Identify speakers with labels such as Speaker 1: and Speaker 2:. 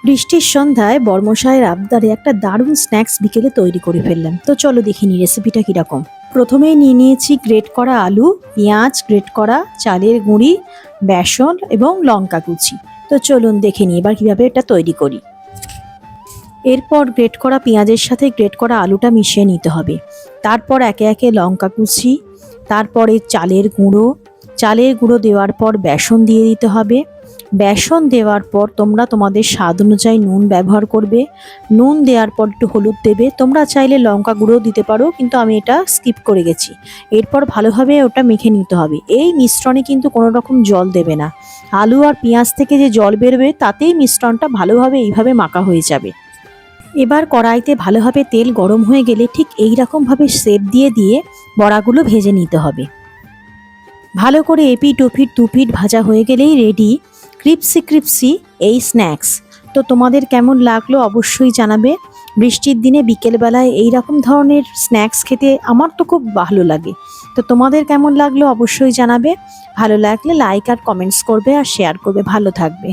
Speaker 1: বৃষ্টির সন্ধ্যায় বর্মশাইয়ের আবদারে একটা দারুণ স্ন্যাক্স বিকেলে তৈরি করে ফেললাম। তো চলো দেখিনি রেসিপিটা কিরকম। প্রথমেই নিয়ে নিয়েছি গ্রেট করা আলু, পেঁয়াজ, গ্রেট করা চালের গুঁড়ি, বেসন এবং লঙ্কা কুচি। তো চলুন দেখে নিই এবার কিভাবে এটা তৈরি করি। এরপর গ্রেট করা পেঁয়াজের সাথে গ্রেট করা আলুটা মিশিয়ে নিতে হবে। তারপর একে একে লঙ্কা কুচি, তারপরে চালের গুঁড়ো দেওয়ার পর বেসন দিয়ে দিতে হবে। বেসন দেওয়ার পর তোমরা তোমাদের স্বাদ অনুযায়ী নুন ব্যবহার করবে। নুন দেওয়ার পর একটু হলুদ দেবে, তোমরা চাইলে লঙ্কা গুঁড়ো দিতে পারো, কিন্তু আমি এটা স্কিপ করে গেছি। এরপর ভালোভাবে ওটা মেখে নিতে হবে। এই মিশ্রণে কিন্তু কোনো রকম জল দেবে না। আলু আর পেঁয়াজ থেকে যে জল বেরোবে তাতেই মিশ্রণটা ভালোভাবে এইভাবে মাখা হয়ে যাবে। এবার কড়াইতে ভালোভাবে তেল গরম হয়ে গেলে ঠিক এই রকমভাবে শেপ দিয়ে বড়াগুলো ভেজে নিতে হবে। ভালো করে এপিট ওপিট দুপিট ভাজা হয়ে গেলেই রেডি ক্রিপসি এই স্ন্যাক্স। তো তোমাদের কেমন লাগলো অবশ্যই জানাবে। বৃষ্টির দিনে বিকেলবেলায় এই রকম ধরনের স্ন্যাক্স খেতে আমার তো খুব ভালো লাগে। তো তোমাদের কেমন লাগলো অবশ্যই জানাবে। ভালো লাগলে লাইক আর কমেন্টস করবে আর শেয়ার করবে। ভালো থাকবে।